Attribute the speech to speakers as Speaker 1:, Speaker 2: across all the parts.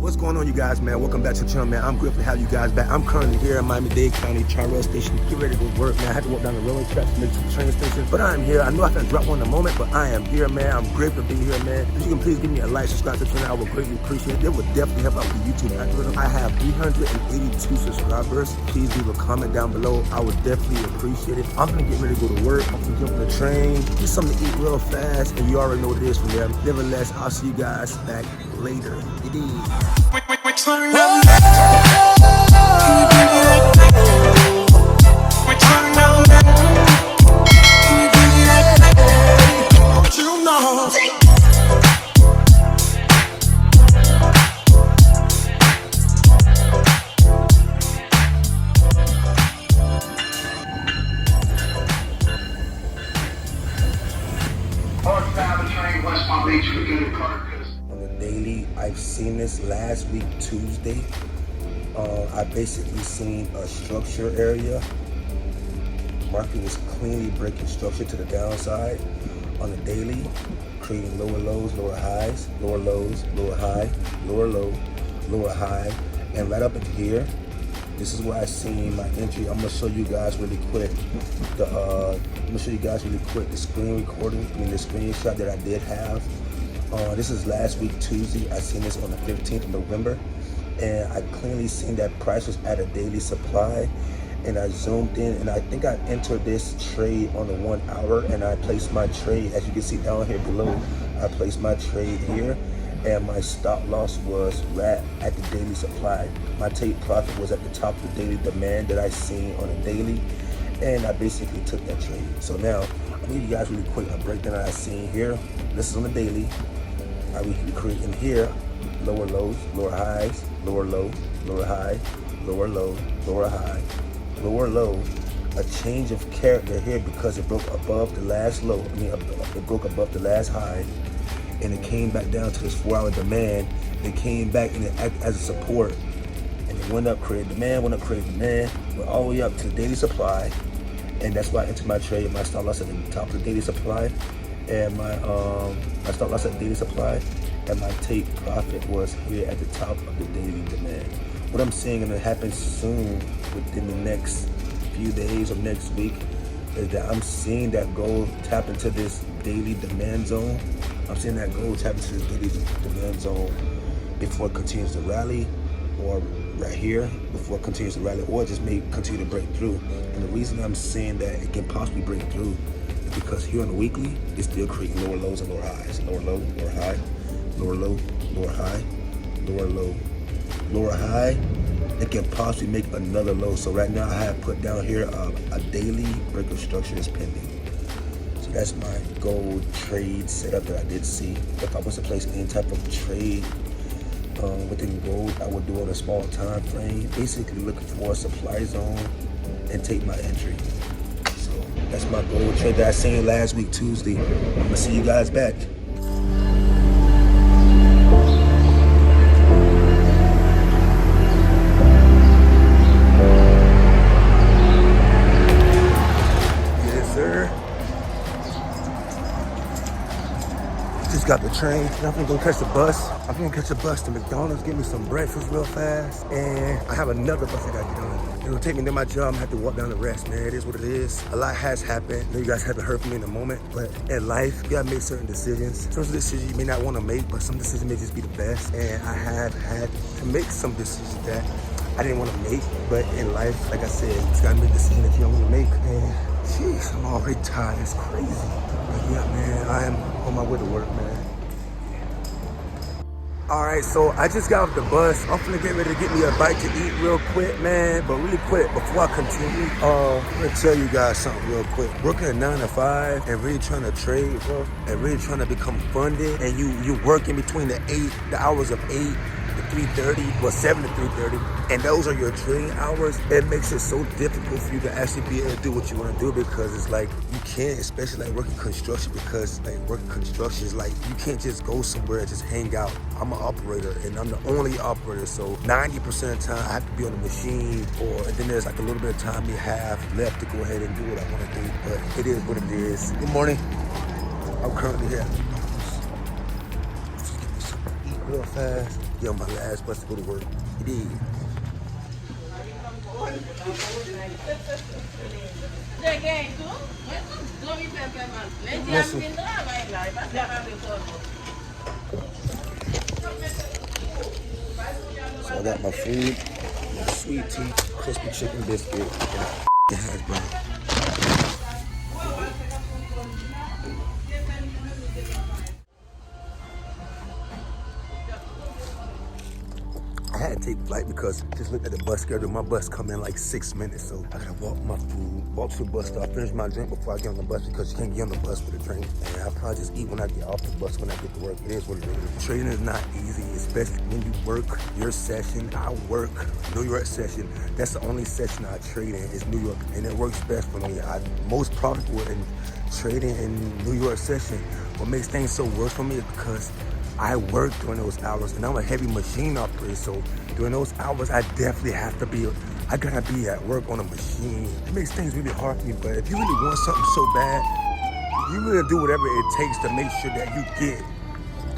Speaker 1: What's going on, you guys, man? Welcome back to the channel, man. I'm grateful to have you guys back. I'm currently here in Miami-Dade County, Charles Station. Get ready to go to work, man. I had to walk down the railroad tracks to make it to the train station, but I am here. I know I can drop one in a moment, but I am here, man. I'm grateful to be here, man. If you can please give me a like, subscribe to the channel, I would greatly appreciate it. It would definitely help out with the YouTube algorithm. I have 382 subscribers. Please leave a comment down below. I would definitely appreciate it. I'm gonna get ready to go to work. I'm gonna jump on the train, get something to eat real fast, and you already know what it is from there. Nevertheless, I'll see you guys back later. It is. On the daily, I've seen this last week Tuesday. I basically seen a structure area. Market was cleanly breaking structure to the downside on the daily, creating lower lows, lower highs, lower lows, lower high, lower low, lower high, and right up in here. This is where I seen my entry. I'm gonna show you guys really quick the screen recording. The screenshot that I did have. This is last week Tuesday. I seen this on the 15th of November, and I clearly seen that price was at a daily supply, and I zoomed in, and I think I entered this trade on the 1 hour, and I placed my trade, as you can see down here below. I placed my trade here, and my stop loss was right at the daily supply. My take profit was at the top of the daily demand that I seen on a daily, and I basically took that trade. So now I'll give you guys really quick a breakdown that I seen here. This is on the daily. I will create in here lower lows, lower highs, lower low, lower high, lower low, lower high, lower low. A change of character here because it broke above the last low. It broke above the last high, and it came back down to this 4-hour demand. It came back and it acted as a support, and it went up, created demand, went up, created demand, went all the way up to the daily supply, and that's why I entered my trade. My stop loss at the top of the daily supply, and my stop loss at the daily supply, and my take profit was here at the top of the daily demand. What I'm seeing, and it happens soon within the next few days or next week, is that I'm seeing that gold tap into this daily demand zone. I'm seeing that gold tap into this daily demand zone before it continues to rally, or right here before it continues to rally, or just may continue to break through. And the reason I'm saying that it can possibly break through is because here on the weekly, it's still creating lower lows and lower highs. Lower low, lower high, lower low, lower high, lower low, lower high. It can possibly make another low. So right now I have put down here a daily break of structure is pending. So that's my gold trade setup that I did see. If I was to place any type of trade within gold, I would do it on a small time frame, basically looking for a supply zone and take my entry. So that's my gold trade that I seen last week Tuesday. I'm gonna see you guys back. Got the train. I'm gonna catch the bus. I'm gonna catch the bus to McDonald's, get me some breakfast real fast, and I have another bus I gotta get on. It'll take me to my job. I have to walk down the rest, man. It is what it is. A lot has happened. I know you guys haven't heard from me in a moment, but in life, you gotta make certain decisions. Some decisions you may not want to make, but some decisions may just be the best. And I have had to make some decisions that I didn't want to make, but in life, like I said, you just gotta make decisions that you don't want to make. And jeez, I'm already tired. It's crazy. But yeah, man, I am on my way to work, man. All right, so I just got off the bus. I'm finna get ready to get me a bite to eat real quick, man. But really quick, before I continue, I'm gonna tell you guys something real quick. Working a 9 to 5 and really trying to trade, bro, and really trying to become funded, and you work in between the hours of 8 to 3:30, well 7 to 3:30, and those are your trading hours. It makes it so difficult for you to actually be able to do what you want to do, because it's like you can't, especially like working construction, because like working construction is like you can't just go somewhere and just hang out. I'm an operator, and I'm the only operator, so 90% of the time I have to be on the machine, and then there's like a little bit of time you have left to go ahead and do what I want to do. But it is what it is. Good morning. I'm currently here at McDonald's. Just get me something to eat real fast. Get on my last bus to go to work. It is. So I got my food, my sweet tea, crispy chicken biscuit, and a hash brown. I had to take flight because just looked at the bus schedule. My bus come in like 6 minutes, so I gotta walk my food, walk to the bus stop, finish my drink before I get on the bus because you can't get on the bus with a drink. And I'll probably just eat when I get off the bus when I get to work. It is what it is. Trading is not easy, especially when you work your session. I work New York session. That's the only session I trade in is New York, and it works best for me. I'm most profitable in trading in New York session. What makes things so worse for me is because I work during those hours, and I'm a heavy machine operator, so during those hours, I definitely have to be, I gotta be at work on a machine. It makes things really hard for me, but if you really want something so bad, you really do whatever it takes to make sure that you get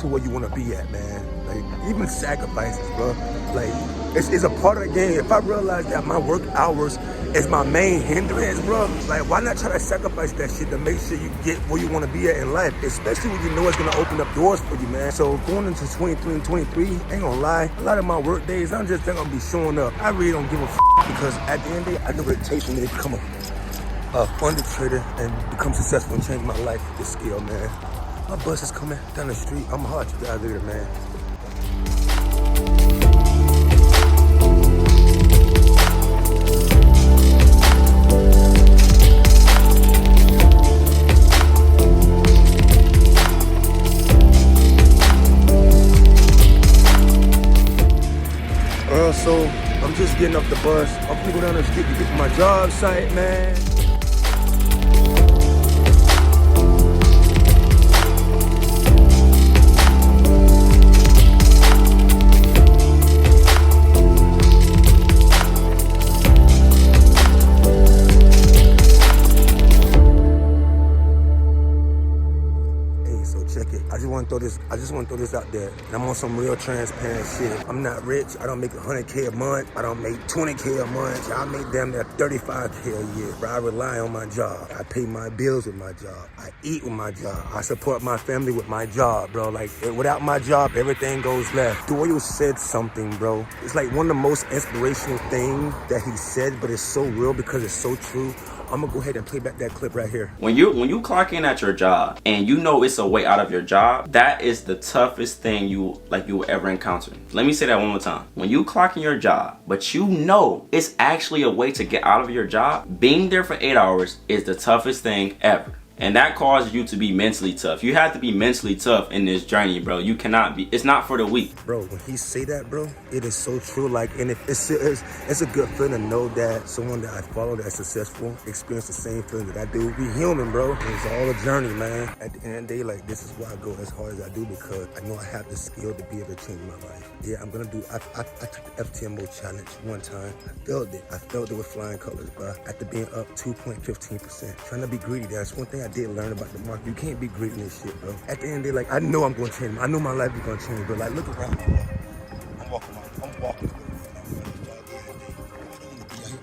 Speaker 1: to where you wanna be at, man. Like, even sacrifices, bro. Like, it's a part of the game. If I realize that my work hours is my main hindrance, bro, like, why not try to sacrifice that shit to make sure you get where you want to be at in life, especially when you know it's going to open up doors for you, man. So going into 23 and 23, ain't gonna lie, a lot of my work days, I'm just gonna be showing up. I really don't give a because at the end of the day, I know what it takes for me to become a funded trader and become successful and change my life with this skill, man. My bus is coming down the street. I'm hard to get out of there, man. So I'm just getting off the bus. I'm gonna go down the street to get to my job site, man. I just want to throw this out there. And I'm on some real transparent shit. I'm not rich. I don't make 100K a month. I don't make 20K a month. I make damn near 35K a year. But I rely on my job. I pay my bills with my job. I eat with my job. I support my family with my job, bro. Like, without my job, everything goes left. Doyle said something, bro. It's like one of the most inspirational things that he said, but it's so real because it's so true. I'm gonna go ahead and play back that clip right here.
Speaker 2: When you clock in at your job and you know it's a way out of your job, that is the toughest thing you will ever encounter. Let me say that one more time. When you clock in your job, but you know it's actually a way to get out of your job, being there for 8 hours is the toughest thing ever. And that causes you to be mentally tough. You have to be mentally tough in this journey, bro. You cannot be, it's not for the weak.
Speaker 1: Bro, when he say that, bro, it is so true. Like, and it's a good feeling to know that someone that I follow that's successful experience the same feeling that I do. We human, bro. It's all a journey, man. At the end of the day, like, this is why I go as hard as I do because I know I have the skill to be able to change my life. Yeah, I'm gonna do, I took the FTMO challenge one time. I failed it. I failed it with flying colors, bro. After being up 2.15%. Trying to be greedy, that's one thing I did learn about the market. You can't be greedy in this shit, bro. At the end of the day, like, I know I'm gonna change. I know my life is gonna change, but like, look around me, bro. I'm walking.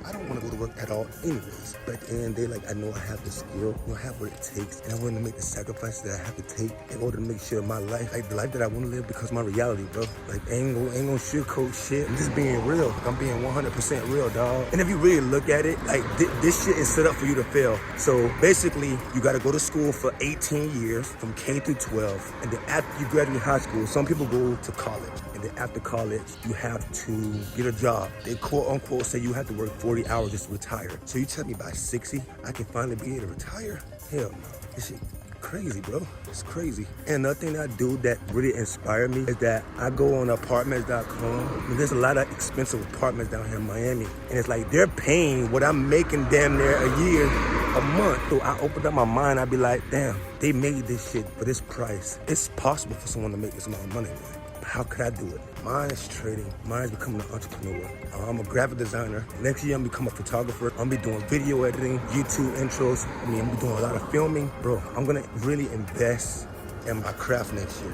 Speaker 1: I don't want to go to work at all anyways. But at the end of the day, like, I know I have the skill, I have what it takes, and I'm willing to make the sacrifices that I have to take in order to make sure my life, like the life that I want to live, becomes my reality, bro. Like, ain't gonna sugarcoat shit. I'm just being real. I'm being 100% real, dog. And if you really look at it, like, this shit is set up for you to fail. So basically, you got to go to school for 18 years from K through 12, and then after you graduate high school, some people go to college. And then after college, you have to get a job. They quote unquote say you have to work 40 hours just to retire. So you tell me by 60, I can finally be able to retire? Hell no. This shit crazy, bro. It's crazy. And another thing that I do that really inspired me is that I go on apartments.com. And there's a lot of expensive apartments down here in Miami. And it's like they're paying what I'm making damn near a year, a month. So I opened up my mind. I'd be like, damn, they made this shit for this price. It's possible for someone to make this amount of money, man. How could I do it? Mine is trading. Mine is becoming an entrepreneur. I'm a graphic designer. Next year, I'm gonna become a photographer. I'm gonna be doing video editing, YouTube intros. I'm gonna be doing a lot of filming. Bro, I'm gonna really invest in my craft next year.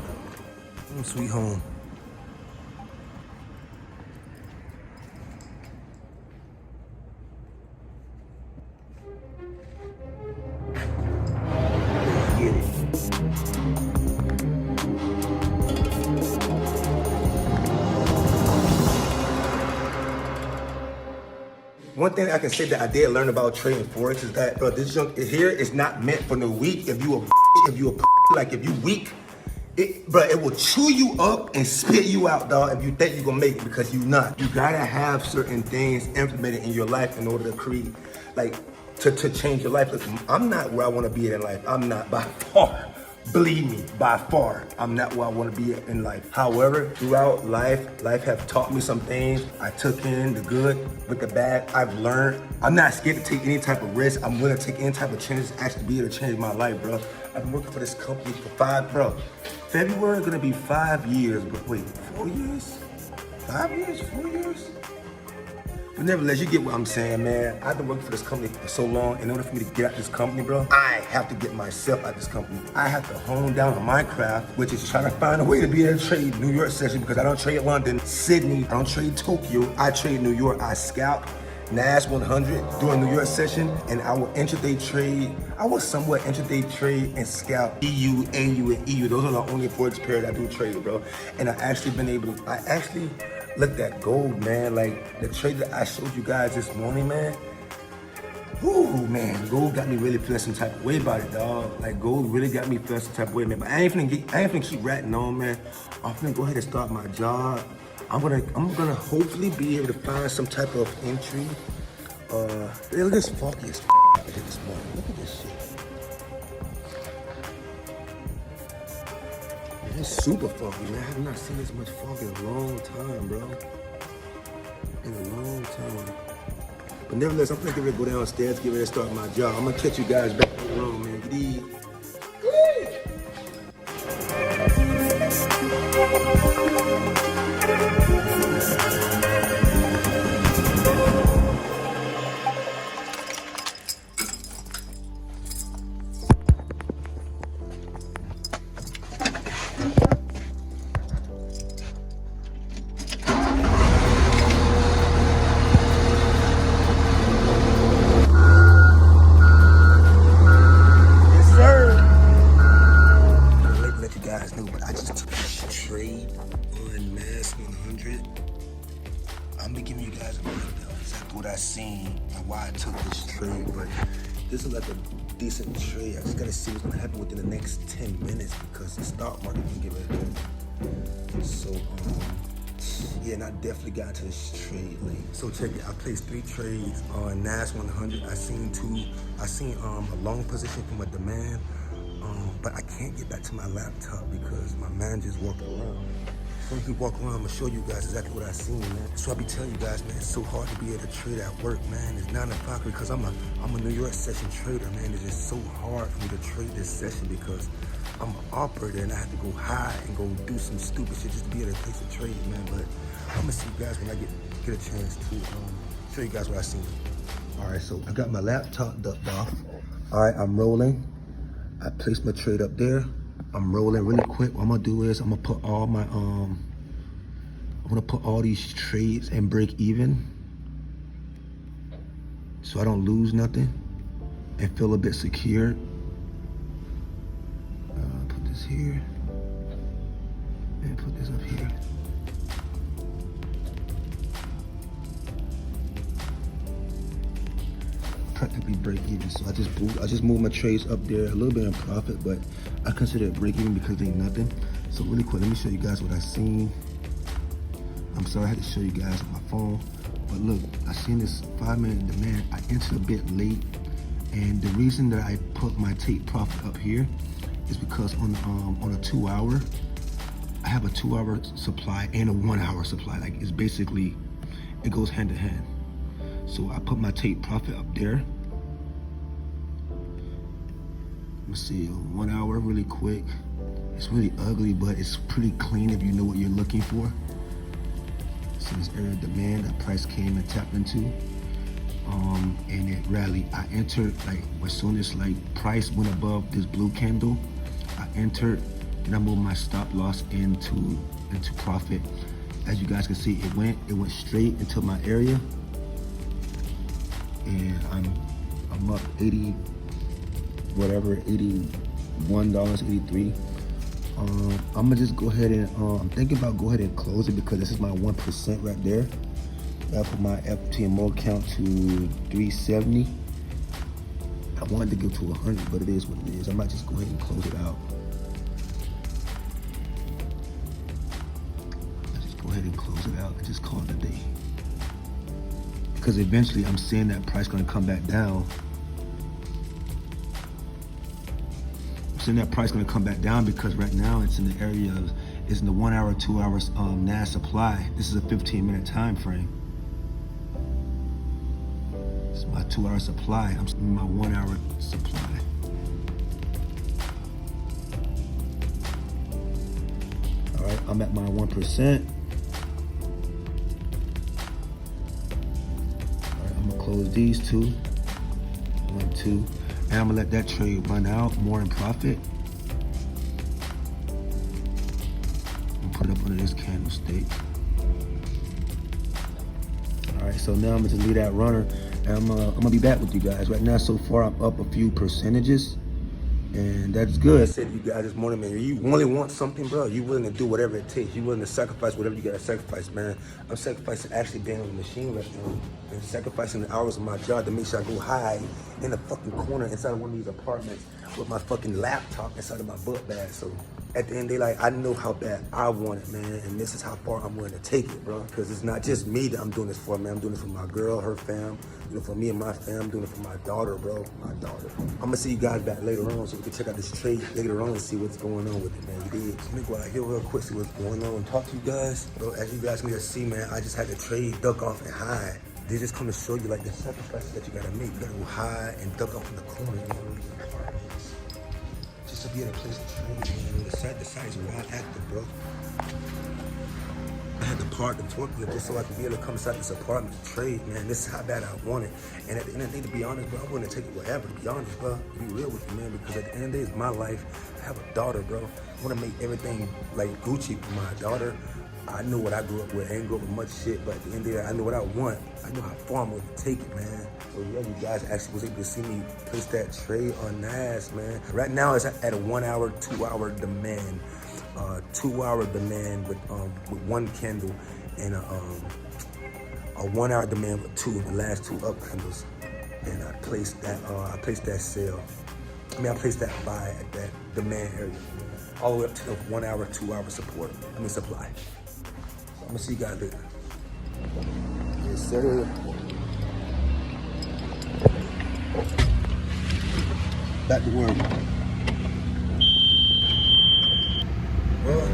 Speaker 1: Sweet home. One thing I can say that I did learn about trading Forex is that, bro, this junk here is not meant for the weak. If you like if you weak, it will chew you up and spit you out, dog, if you think you're gonna make it, because you're not. You gotta have certain things implemented in your life in order to create, like, to change your life. Look, I'm not where I wanna be in life. I'm not by far. Believe me, by far, I'm not where I want to be in life. However, throughout life have taught me some things. I took in the good with the bad. I've learned. I'm not scared to take any type of risk. I'm willing to take any type of chances to actually be able to change my life, bro. I've been working for this company for February gonna be 5 years, but wait, 4 years? 5 years? 4 years? But nevertheless, you get what I'm saying, man. I've been working for this company for so long. In order for me to get out this company, bro, I have to get myself out this company. I have to hone down on my craft, which is trying to find a way to be able to trade New York session, because I don't trade London, Sydney, I don't trade Tokyo. I trade New York. I scalp NAS100 during New York session, and I will intraday trade. I will somewhat intraday trade and scalp EU, AU, and EU. Those are the only Forex pairs I do trade, bro. And I actually been able to, look at gold, man. Like the trade that I showed you guys this morning, man. Ooh, man, gold got me really feeling some type of way about it, dog. Like gold really got me feeling some type of way, man. But I ain't finna keep ratting on, man. I'm finna go ahead and start my job. I'm gonna hopefully be able to find some type of entry. Look at this foggy as out here this morning. Look at this shit. Man, it's super foggy, man. I have not seen this much fog in a long time, bro. In a long time. But nevertheless, I'm gonna get ready to go downstairs, get ready to start my job. I'm gonna catch you guys back in the room, man. Good evening. Trade on NAS100. I'm gonna give you guys a breakdown exactly what I seen and why I took this trade. But this is like a decent trade. I just gotta see what's gonna happen within the next 10 minutes because the stock market can get ready to. So yeah, and I definitely got into this trade late. So check it. I placed 3 trades on NAS100. I seen a long position from a demand. But I can't get back to my laptop because my manager's walking around. So he walk around, I'm gonna show you guys exactly what I seen, man. So I be telling you guys, man, it's so hard to be able to trade at work, man. It's 9 o'clock because I'm a New York session trader, man. It's just so hard for me to trade this session because I'm an operator and I have to go high and go do some stupid shit just to be able to place a trade, man. But I'm gonna see you guys when I get a chance to show you guys what I seen. All right, so I got my laptop ducked off. All right, I'm rolling. I placed my trade up there. I'm rolling really quick. What I'm gonna do is I'm gonna put all my I'm gonna put all these trades and break even, so I don't lose nothing and feel a bit secure. Put this here and put this up here. Practically break even. So I just moved my trades up there, a little bit in profit, but I consider it break even because they ain't nothing. So really quick, let me show you guys what I seen. I'm sorry I had to show you guys on my phone, but look, I seen this 5-minute demand. I entered a bit late, and the reason that I put my take profit up here is because on a 2-hour, I have a 2-hour supply and a 1-hour supply. Like it's basically, it goes hand in hand. So I put my take profit up there. Let's see, 1 hour really quick. It's really ugly, but it's pretty clean if you know what you're looking for. So this area of demand, that price came and tapped into. And it rallied. I entered, like as soon as like price went above this blue candle, I entered and I moved my stop loss into profit. As you guys can see, it went straight into my area. And I'm up 80, whatever, $81, 83. I'm gonna just go ahead and I'm thinking about go ahead and close it because this is my 1% right there. I put my FTMO count to 370. I wanted to go to 100, but it is what it is. I might just go ahead and close it out. Go ahead and close it out and just call it a day. Because eventually I'm seeing that price gonna come back down. I'm seeing that price gonna come back down because right now it's in the area of, it's in the 1 hour, 2 hours NAS supply. This is a 15-minute time frame. It's my 2 hour supply. I'm seeing my 1 hour supply. All right, I'm at my 1%. Close these two, 1, 2, and I'm gonna let that trade run out more in profit. And put it up under this candlestick. All right, so now I'm gonna just leave that runner, and I'm gonna be back with you guys. Right now, so far, I'm up a few percentages, and that's good. I said to you guys this morning, man, you really want something, bro, you willing to do whatever it takes. You willing to sacrifice whatever you gotta sacrifice, man. I'm sacrificing actually being on the machine right now and sacrificing the hours of my job to make sure I go hide in the fucking corner inside of one of these apartments with my fucking laptop inside of my book bag. So at the end of the day, like, I know how bad I want it, man, and this is how far I'm willing to take it, bro. Because it's not just me that I'm doing this for, man. I'm doing this for my girl, her fam, you know, for me and my fam. I'm doing it for my daughter, bro, my daughter. I'm gonna see you guys back later on so we can check out this trade later on and see what's going on with it, man. You dig? Let me go out here real quick, see what's going on, and talk to you guys. Bro, as you guys can just see, man, I just had to trade, duck off, and hide. They just come to show you, like, the sacrifices that you gotta make. You gotta go hide and duck off in the corner, you know, just to be in a place to trade, man. The site is wild active, bro. I had to park the forklift just so I could be able to come inside this apartment to trade, man. This is how bad I want it. And at the end of the day, to be honest, bro, I'm willing to take it wherever, to be honest, bro. To be real with you, man, because at the end of the day, it's my life. I have a daughter, bro. I want to make everything, like, Gucci for my daughter. I know what I grew up with. I ain't grew up with much shit, but at the end of the day, I know what I want. I know how far I'm going to take it, man. So yeah, you guys actually was able to see me place that trade on NAS, man. Right now, it's at a 1 hour, 2 hour demand. 2 hour demand with one candle and a 1 hour demand with two, the last two up candles. And I placed that sale. I mean, I placed that buy at that demand area, all the way up to the 1 hour, 2 hour support. I mean, supply. I'm gonna see you guys later. Yes, sir. Back to work. Well,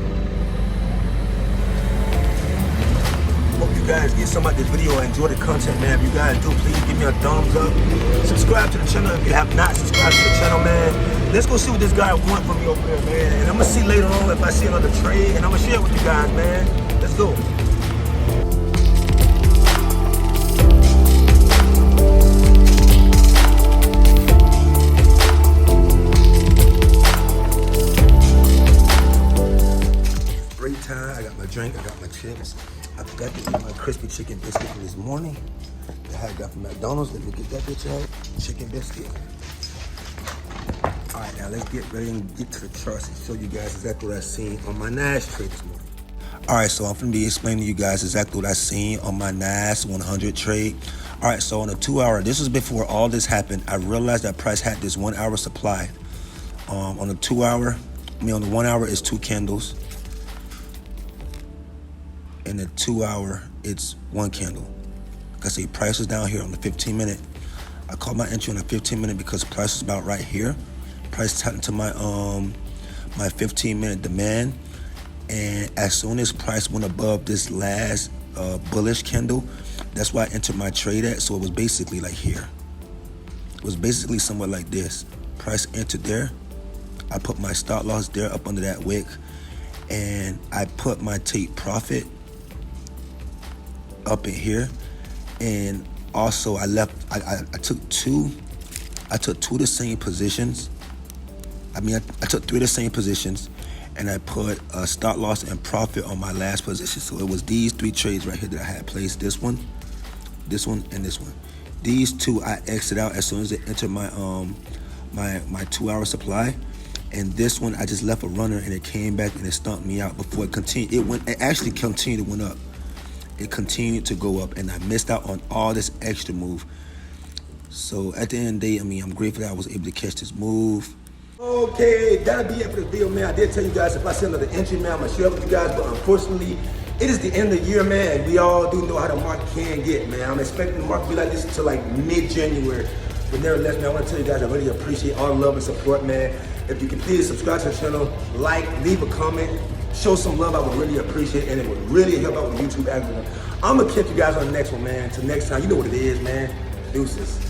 Speaker 1: hope you guys get some of this video and enjoy the content, man. If you guys do, please give me a thumbs up. Subscribe to the channel if you have not subscribed to the channel, man. Let's go see what this guy wants from me over there, man. And I'm gonna see later on if I see another trade, and I'm gonna share it with you guys, man. Let's go. Break time. I got my drink. I got my chips. I forgot to eat my crispy chicken biscuit from this morning that I got from McDonald's. Let me get that bitch out. Chicken biscuit. All right, now let's get ready and get to the charts and show you guys exactly what I seen on my NAS trade this morning. All right, so I'm going to be explaining to you guys exactly what I seen on my NAS100 trade. All right, so on the 2 hour, this was before all this happened. I realized that price had this 1 hour supply. On the 2 hour, on the 1 hour is two candles. In the 2 hour, it's one candle. Like I say, price is down here on the 15 minute. I called my entry on the 15 minute because price is about right here. Price tapped into my 15 minute demand. And as soon as price went above this last bullish candle, that's why I entered my trade at. So it was basically like here. It was basically somewhere like this. Price entered there. I put my stop loss there up under that wick. And I put my take profit up in here. And also I took two of the same positions. I took three of the same positions. And I put a stop loss and profit on my last position. So it was these three trades right here that I had placed. This one, and this one. These two I exit out as soon as it entered my my 2 hour supply. And this one I just left a runner and it came back and it stumped me out before it continued. It actually continued to went up. it continued to go up, and I missed out on all this extra move. So at the end of the day, I mean, I'm grateful that I was able to catch this move. Okay, that'll be it for the video, man. I did tell you guys if I see another entry, man, I'm gonna share it with you guys, but unfortunately, it is the end of the year, man, and we all do know how the market can get, man. I'm expecting the market to be like this until like mid-January. But nevertheless, man, I want to tell you guys I really appreciate all the love and support, man. If you can please subscribe to the channel, like, leave a comment, show some love, I would really appreciate it, and it would really help out with the YouTube algorithm. I'm gonna catch you guys on the next one, man. Until next time, you know what it is, man. Deuces.